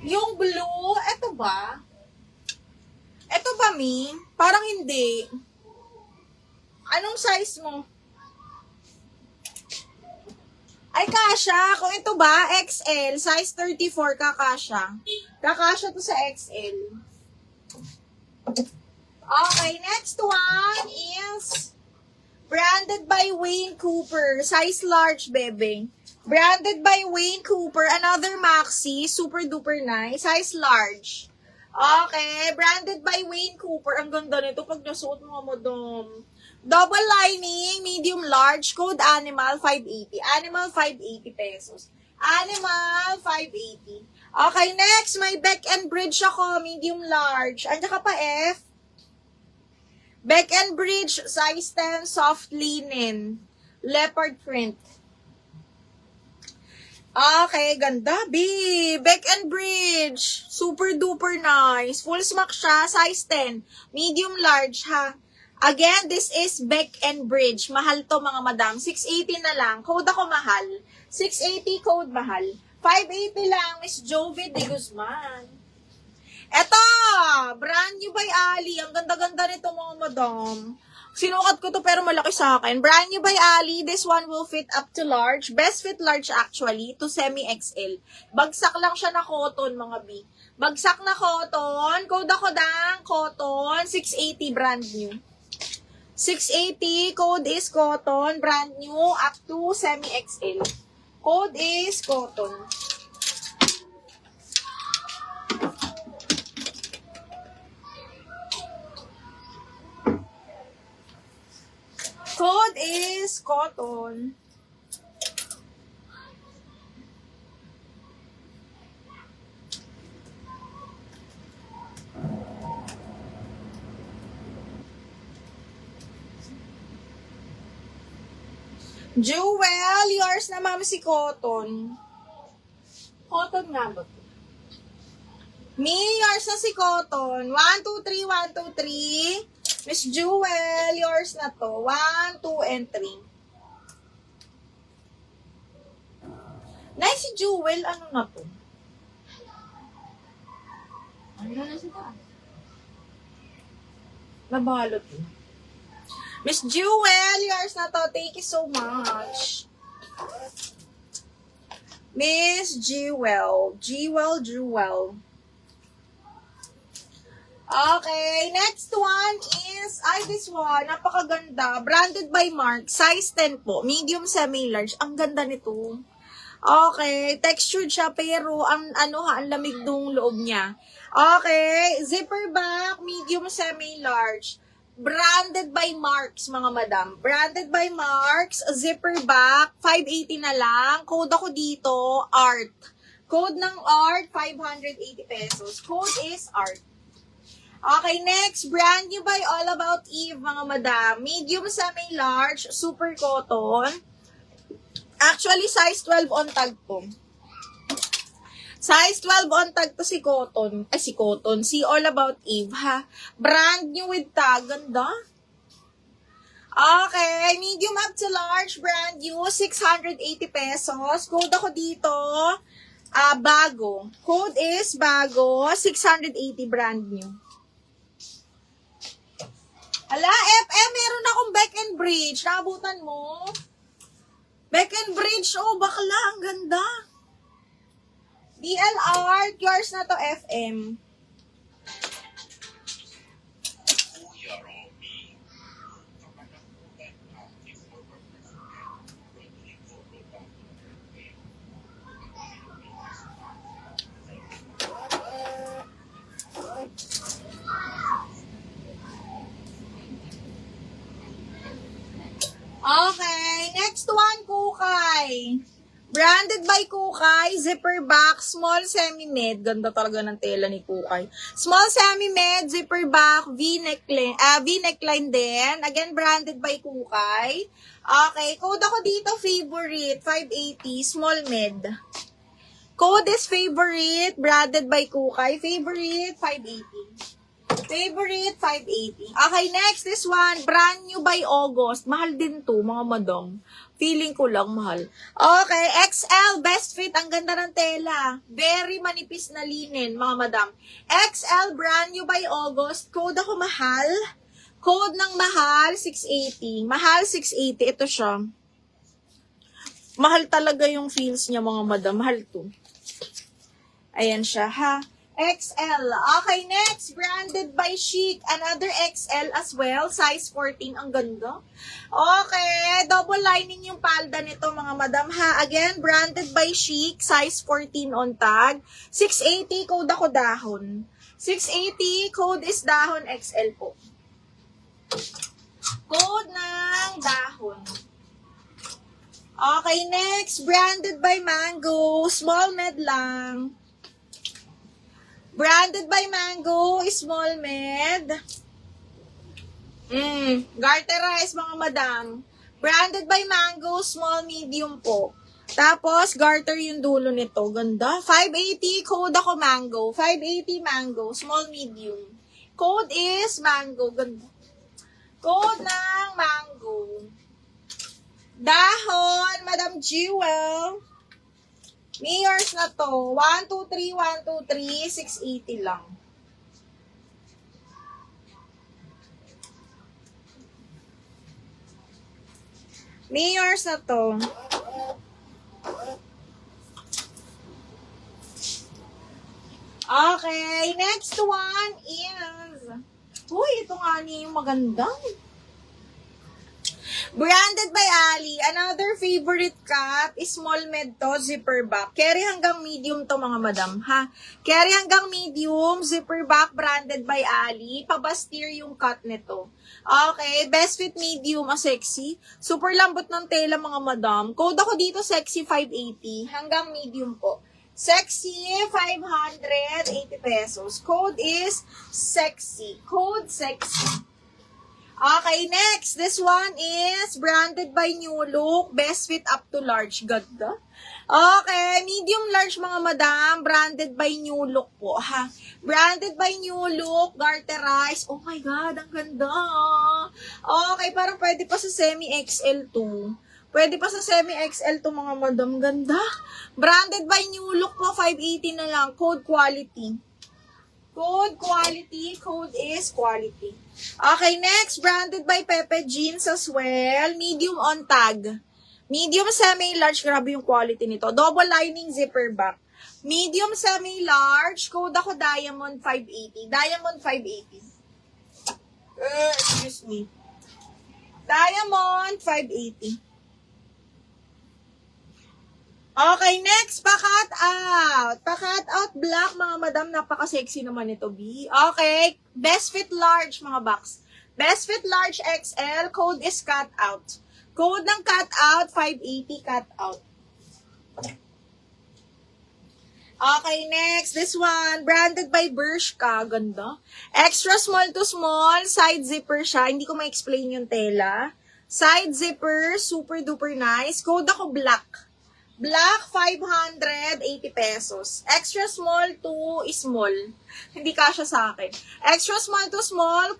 Yung blue, eto ba? Eto ba, Mi? Parang hindi. Anong size mo? Ay, kasha. Kung ito ba, XL, size 34, kakasha. Kakasha to sa XL. Okay, next one is branded by Wayne Cooper. Size large, bebe. Branded by Wayne Cooper. Another maxi. Super duper nice. Size large. Okay, branded by Wayne Cooper. Ang ganda nito pag nasuot mo, madam. Double lining, medium large, code animal 580. Animal 580 pesos. Animal 580. Okay, next, may Beck and Bridge ako, medium large. Andiyan ka pa, F? Beck and Bridge, size 10, soft linen. Leopard print. Okay, ganda, B. Beck and Bridge. Super duper nice. Full smock siya, size 10. Medium large, ha? Again, this is Beck and Bridge. Mahal to, mga madam. 680 na lang. Code ako mahal. 680 code mahal. 580 lang, Miss Jovi de Guzman. Eto! Brand new by Ali. Ang ganda-ganda nito, mga madam. Sinukat ko to pero malaki sa akin. Brand new by Ali. This one will fit up to large. Best fit large actually to semi-XL. Bagsak lang siya na cotton, mga B. Bagsak na cotton. Code ako dang cotton. 680 brand new. 680, code is cotton, brand new, up to semi-XL. Code is cotton. Code is cotton. Jewel, yours na, ma'am, si Cotton. Cotton nga ba? Me, yours na si Cotton. 1, 2, 3, 1, 2, 3. Miss Jewel, yours na to. 1, 2, and 3. Nice si Jewel, ano na to? Ano na siya taas? Nabalot eh. Miss Jewel, yours na to. Thank you so much. Miss Jewel. Jewel. Okay, next one is, this one, napakaganda. Branded by Mark. Size 10 po. Medium, semi-large. Ang ganda nito. Okay, textured siya pero ang lamig nung loob niya. Okay, zipper back, medium, semi-large. Branded by Marks, mga madam. Branded by Marks, zipper back, 580 na lang. Code ako dito, art. Code ng art, 580 pesos. Code is art. Okay, next, brand new by All About Eve, mga madam. Medium, semi-large, super cotton. Actually, size 12 on tag po. Size 12 on tag to si Cotton. Si All About Eve, ha? Brand new with tag. Ganda. Okay, medium up to large, brand new, 680 pesos. Code ako dito, bago. Code is bago, 680 brand new. Ala, FM, meron akong Beck and Bridge. Naabutan mo? Beck and Bridge, oh, bakla, ang ganda. DLR, yours na to, FM. Okay, next one, Kukay. Branded by Kukay, zipper back, small semi-med. Ganda talaga ng tela ni Kukay. Small semi-med, zipper back, V-neckline din. Again, branded by Kukay. Okay, code ako dito, favorite, 580, small med. Code is favorite, branded by Kukay. Favorite, 580. Favorite, 580. Okay, next, this one, brand new by August. Mahal din to, mga madam. Feeling ko lang mahal. Okay, XL, best fit. Ang ganda ng tela. Very manipis na linen, mga madam. XL, brand new by August. Code ako mahal. Code ng mahal, 680. Mahal, 680. Ito siya. Mahal talaga yung feels niya, mga madam. Mahal to. Ayan siya, ha? XL. Okay, next. Branded by Chic. Another XL as well. Size 14. Ang ganda. Okay. Double lining yung palda nito, mga madam, ha? Again, branded by Chic. Size 14 on tag. 680. Code ako dahon. 680. Code is dahon XL po. Code ng dahon. Okay, next. Branded by Mango. Small med lang. Branded by Mango, small med. Garterize, mga madam. Branded by Mango, small medium po. Tapos, garter yung dulo nito. Ganda. 580, code ako Mango. 580 Mango, small medium. Code is Mango. Ganda. Code ng Mango. Dahon, Madam Jewel. Mayors na to. 123, 123, 680 lang. Mayors na to. Okay, next one is... Uy, ito nga niya yung magandang. Branded by Ali. Another favorite cut. Small med to. Zipper back. Carry hanggang medium to, mga madam, ha? Carry hanggang medium. Zipper back. Branded by Ali. Pabastir yung cut nito. Okay. Best fit medium. Sexy. Super lambot ng tela, mga madam. Code ako dito, sexy 580. Hanggang medium po. Sexy, 580 pesos. Code is sexy. Code sexy. Okay, next. This one is branded by New Look. Best fit up to large. Ganda. Okay, medium large, mga madam. Branded by New Look po, ha? Branded by New Look. Garterize. Oh my God, ang ganda. Okay, parang pwede pa sa semi-XL to. Pwede pa sa semi-XL to, mga madam. Ganda. Branded by New Look po. 580 na lang. Code quality. Code quality. Code is quality. Okay, next. Branded by Pepe Jeans as well. Medium on tag. Medium semi-large. Grabe yung quality nito. Double lining zipper back. Medium semi-large. Code ako Diamond 580. Diamond 580. Excuse me. Diamond 580. Okay, next, pa-cut out. Pa-cut out black, mga madam. Napaka-sexy naman ito, B. Okay, best fit large, mga box. Best fit large XL, code is cut out. Code ng cut out, 580 cut out. Okay, next, this one, branded by Bershka. Ganda. Extra small to small, side zipper siya. Hindi ko ma-explain yung tela. Side zipper, super duper nice. Code ako black. Black, 580 pesos. Extra small to small. Hindi kasya sa akin. Extra small to small.